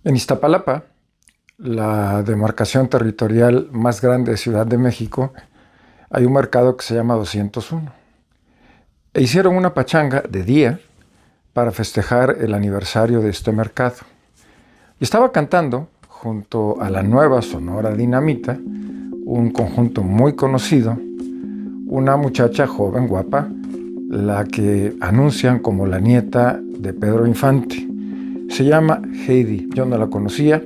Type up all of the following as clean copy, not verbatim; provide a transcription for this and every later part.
En Iztapalapa, la demarcación territorial más grande de Ciudad de México, hay un mercado que se llama 201. E hicieron una pachanga de día para festejar el aniversario de este mercado. Y estaba cantando, junto a la nueva Sonora Dinamita, un conjunto muy conocido, una muchacha joven, guapa, la que anuncian como la nieta de Pedro Infante. Se llama Heidi. Yo no la conocía,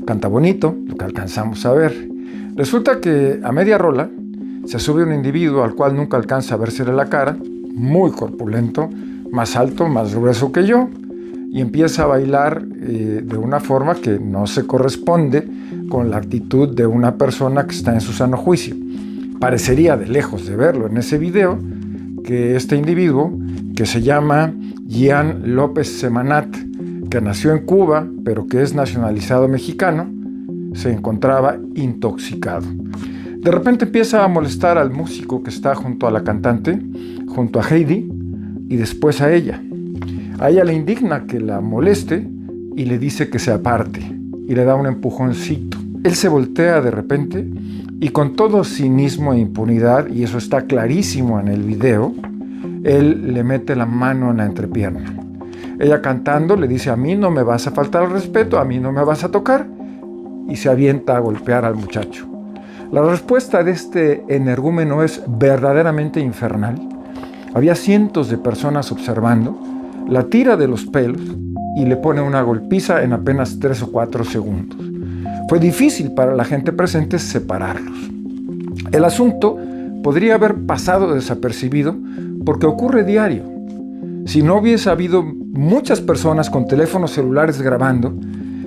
canta bonito, lo que alcanzamos a ver. Resulta que a media rola se sube un individuo al cual nunca alcanza a versele la cara, muy corpulento, más alto, más grueso que yo, y empieza a bailar de una forma que no se corresponde con la actitud de una persona que está en su sano juicio. Parecería de lejos de verlo en ese video que este individuo, que se llama Gian López Semanat, que nació en Cuba, pero que es nacionalizado mexicano, se encontraba intoxicado. De repente empieza a molestar al músico que está junto a la cantante, junto a Heidi, y después a ella. A ella le indigna que la moleste y le dice que se aparte, y le da un empujoncito. Él se voltea de repente y con todo cinismo e impunidad, y eso está clarísimo en el video, él le mete la mano en la entrepierna. Ella cantando le dice: a mí no me vas a faltar al respeto, a mí no me vas a tocar, y se avienta a golpear al muchacho. La respuesta de este energúmeno es verdaderamente infernal. Había cientos de personas observando, la tira de los pelos y le pone una golpiza en apenas 3 o 4 segundos. Fue difícil para la gente presente separarlos. El asunto podría haber pasado desapercibido porque ocurre diario. Si no hubiese habido muchas personas con teléfonos celulares grabando,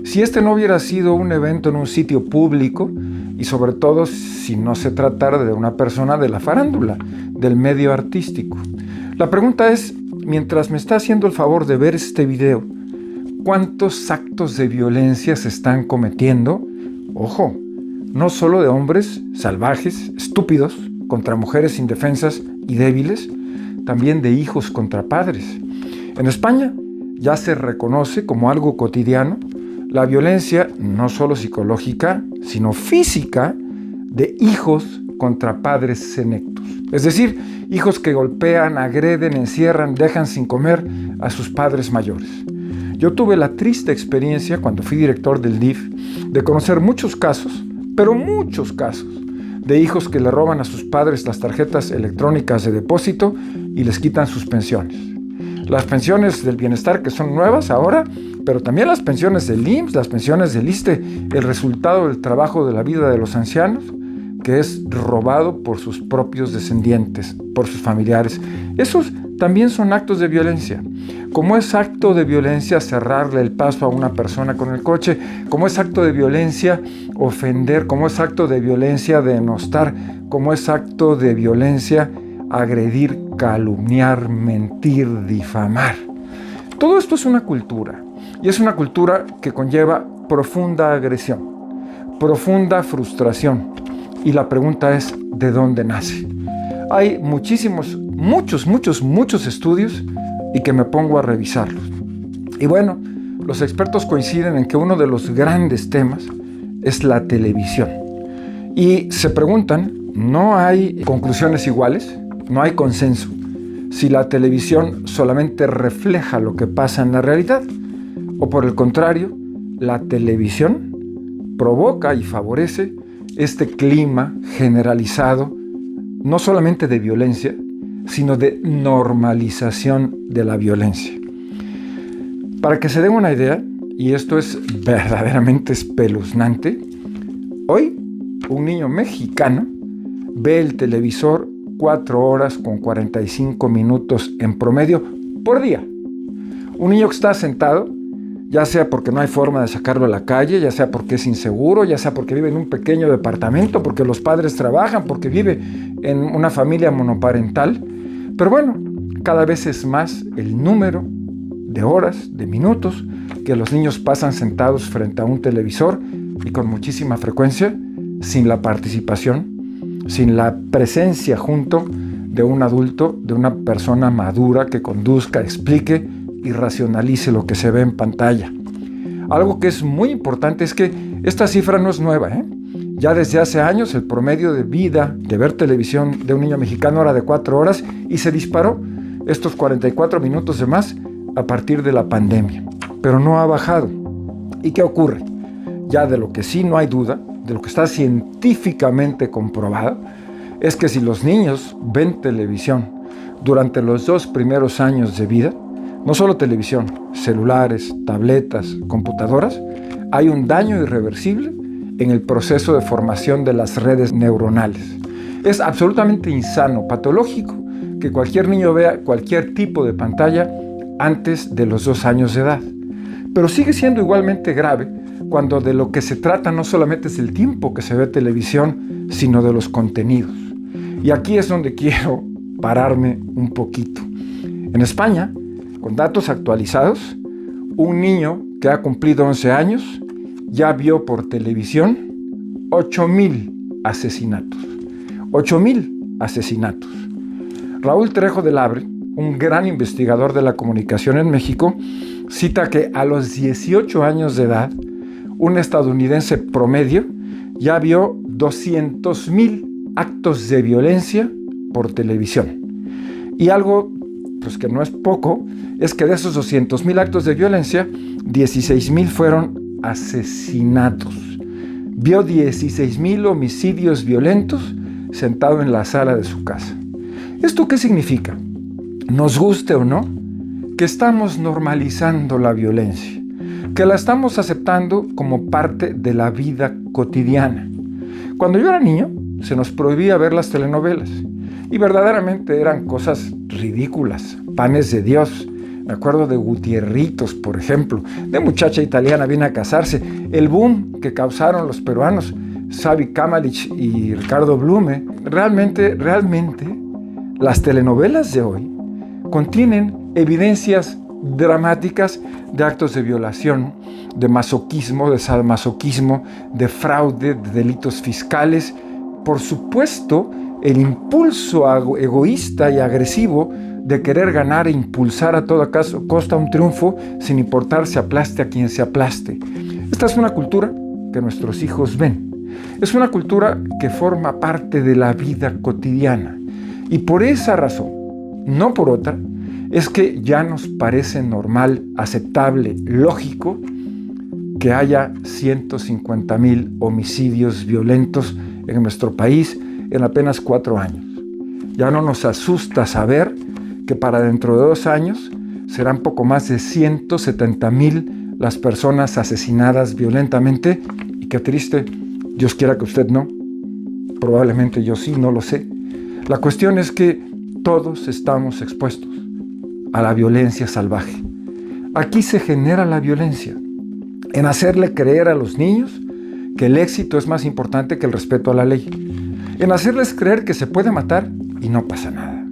si este no hubiera sido un evento en un sitio público, y sobre todo si no se tratara de una persona de la farándula, del medio artístico. La pregunta es, mientras me está haciendo el favor de ver este video, ¿cuántos actos de violencia se están cometiendo? Ojo, no solo de hombres salvajes, estúpidos, contra mujeres indefensas y débiles, también de hijos contra padres. En España ya se reconoce como algo cotidiano la violencia no solo psicológica, sino física de hijos contra padres senectos. Es decir, hijos que golpean, agreden, encierran, dejan sin comer a sus padres mayores. Yo tuve la triste experiencia, cuando fui director del DIF, de conocer muchos casos, pero muchos casos, de hijos que le roban a sus padres las tarjetas electrónicas de depósito y les quitan sus pensiones. Las pensiones del bienestar, que son nuevas ahora, pero también las pensiones del IMSS, las pensiones del ISSSTE, el resultado del trabajo de la vida de los ancianos, que es robado por sus propios descendientes, por sus familiares. Esos también son actos de violencia. Como es acto de violencia cerrarle el paso a una persona con el coche, como es acto de violencia ofender, como es acto de violencia denostar, como es acto de violencia agredir, calumniar, mentir, difamar. Todo esto es una cultura, y es una cultura que conlleva profunda agresión, profunda frustración, y la pregunta es, ¿de dónde nace? Hay muchos estudios, y que me pongo a revisarlos. Y bueno, los expertos coinciden en que uno de los grandes temas es la televisión. Y se preguntan, ¿no hay conclusiones iguales? No hay consenso. Si la televisión solamente refleja lo que pasa en la realidad, o por el contrario, la televisión provoca y favorece este clima generalizado, no solamente de violencia, sino de normalización de la violencia. Para que se den una idea, y esto es verdaderamente espeluznante, hoy un niño mexicano ve el televisor 4 horas con 45 minutos en promedio por día. Un niño que está sentado, ya sea porque no hay forma de sacarlo a la calle, ya sea porque es inseguro, ya sea porque vive en un pequeño departamento, porque los padres trabajan, porque vive en una familia monoparental. Pero bueno, cada vez es más el número de horas, de minutos que los niños pasan sentados frente a un televisor, y con muchísima frecuencia sin la participación, sin la presencia junto de un adulto, de una persona madura que conduzca, explique y racionalice lo que se ve en pantalla. Algo que es muy importante es que esta cifra no es nueva, ¿eh? Ya desde hace años el promedio de vida de ver televisión de un niño mexicano era de 4 horas y se disparó estos 44 minutos de más a partir de la pandemia. Pero no ha bajado. ¿Y qué ocurre? Ya de lo que sí no hay duda, de lo que está científicamente comprobado, es que si los niños ven televisión durante los 2 primeros años de vida, no solo televisión, celulares, tabletas, computadoras, hay un daño irreversible en el proceso de formación de las redes neuronales. Es absolutamente insano, patológico, que cualquier niño vea cualquier tipo de pantalla antes de los 2 años de edad. Pero sigue siendo igualmente grave cuando de lo que se trata no solamente es el tiempo que se ve televisión, sino de los contenidos. Y aquí es donde quiero pararme un poquito. En España, con datos actualizados, un niño que ha cumplido 11 años ya vio por televisión 8,000 asesinatos. 8,000 asesinatos. Raúl Trejo del Abre, un gran investigador de la comunicación en México, cita que a los 18 años de edad, un estadounidense promedio ya vio 200,000 actos de violencia por televisión. Y algo pues que no es poco, es que de esos 200,000 actos de violencia, 16,000 fueron asesinatos. Vio 16,000 homicidios violentos sentado en la sala de su casa. ¿Esto qué significa? Nos guste o no, que estamos normalizando la violencia, que la estamos aceptando como parte de la vida cotidiana. Cuando yo era niño, se nos prohibía ver las telenovelas y verdaderamente eran cosas ridículas, panes de Dios. Me acuerdo de Gutierritos, por ejemplo, de Muchacha Italiana viene a casarse, el boom que causaron los peruanos, Xavi Kamalich y Ricardo Blume. Realmente, las telenovelas de hoy contienen evidencias dramáticas de actos de violación, de masoquismo, de sadomasoquismo, de fraude, de delitos fiscales. Por supuesto, el impulso egoísta y agresivo de querer ganar e impulsar a toda costa un triunfo sin importar si aplaste a quien se aplaste. Esta es una cultura que nuestros hijos ven. Es una cultura que forma parte de la vida cotidiana. Y por esa razón, no por otra, es que ya nos parece normal, aceptable, lógico que haya 150,000 homicidios violentos en nuestro país en apenas 4 años. Ya no nos asusta saber que para dentro de 2 años serán poco más de 170,000 las personas asesinadas violentamente. Y qué triste, Dios quiera que usted no, probablemente yo sí, no lo sé. La cuestión es que todos estamos expuestos a la violencia salvaje. Aquí se genera la violencia, en hacerle creer a los niños que el éxito es más importante que el respeto a la ley, en hacerles creer que se puede matar y no pasa nada,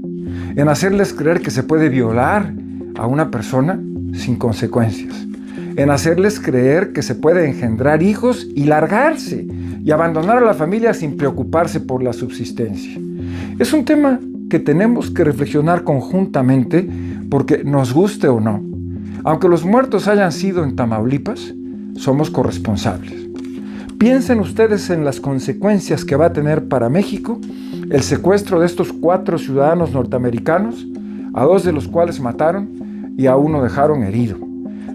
en hacerles creer que se puede violar a una persona sin consecuencias, en hacerles creer que se puede engendrar hijos y largarse y abandonar a la familia sin preocuparse por la subsistencia. Es un tema que tenemos que reflexionar conjuntamente porque nos guste o no. Aunque los muertos hayan sido en Tamaulipas, somos corresponsables. Piensen ustedes en las consecuencias que va a tener para México el secuestro de estos 4 ciudadanos norteamericanos, a 2 de los cuales mataron y a 1 dejaron herido.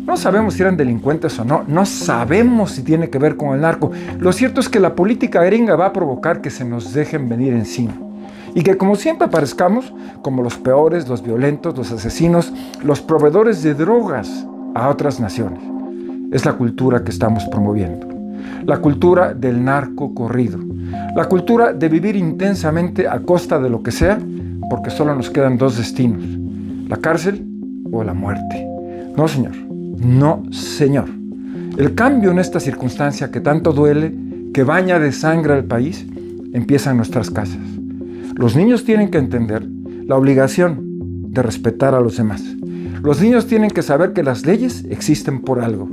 No sabemos si eran delincuentes o no, no sabemos si tiene que ver con el narco. Lo cierto es que la política gringa va a provocar que se nos dejen venir encima. Y que como siempre aparezcamos como los peores, los violentos, los asesinos, los proveedores de drogas a otras naciones. Es la cultura que estamos promoviendo. La cultura del narco corrido. La cultura de vivir intensamente a costa de lo que sea, porque solo nos quedan 2 destinos: la cárcel o la muerte. No, señor. No, señor. El cambio en esta circunstancia que tanto duele, que baña de sangre al país, empieza en nuestras casas. Los niños tienen que entender la obligación de respetar a los demás. Los niños tienen que saber que las leyes existen por algo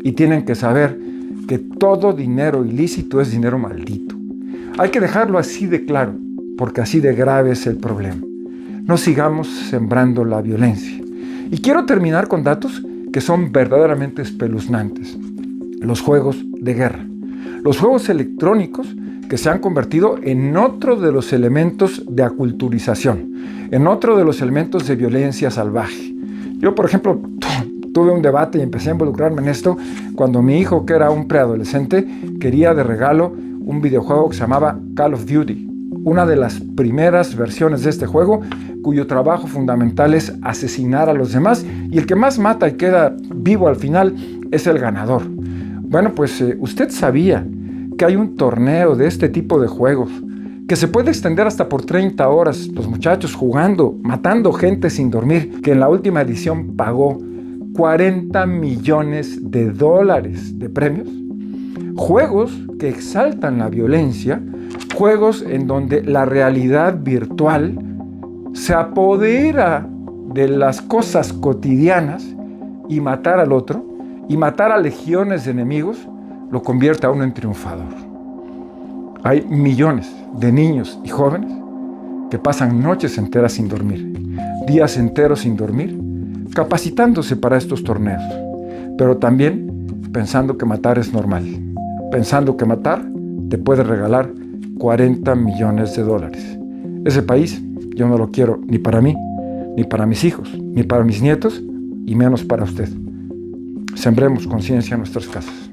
y tienen que saber que todo dinero ilícito es dinero maldito. Hay que dejarlo así de claro, porque así de grave es el problema. No sigamos sembrando la violencia. Y quiero terminar con datos que son verdaderamente espeluznantes. los juegos de guerra. Los juegos electrónicos que se han convertido en otro de los elementos de aculturización, en otro de los elementos de violencia salvaje. Yo, por ejemplo, tuve un debate y empecé a involucrarme en esto cuando mi hijo, que era un preadolescente, quería de regalo un videojuego que se llamaba Call of Duty, una de las primeras versiones de este juego, cuyo trabajo fundamental es asesinar a los demás, y el que más mata y queda vivo al final es el ganador. Bueno, pues usted sabía que hay un torneo de este tipo de juegos que se puede extender hasta por 30 horas, los muchachos jugando, matando gente sin dormir, que en la última edición pagó $40 millones de premios. Juegos que exaltan la violencia, juegos en donde la realidad virtual se apodera de las cosas cotidianas y matar al otro, y matar a legiones de enemigos, lo convierte a uno en triunfador. Hay millones de niños y jóvenes que pasan noches enteras sin dormir, días enteros sin dormir, capacitándose para estos torneos, pero también pensando que matar es normal, pensando que matar te puede regalar $40 millones. Ese país yo no lo quiero ni para mí, ni para mis hijos, ni para mis nietos, y menos para usted. Sembremos conciencia en nuestras casas.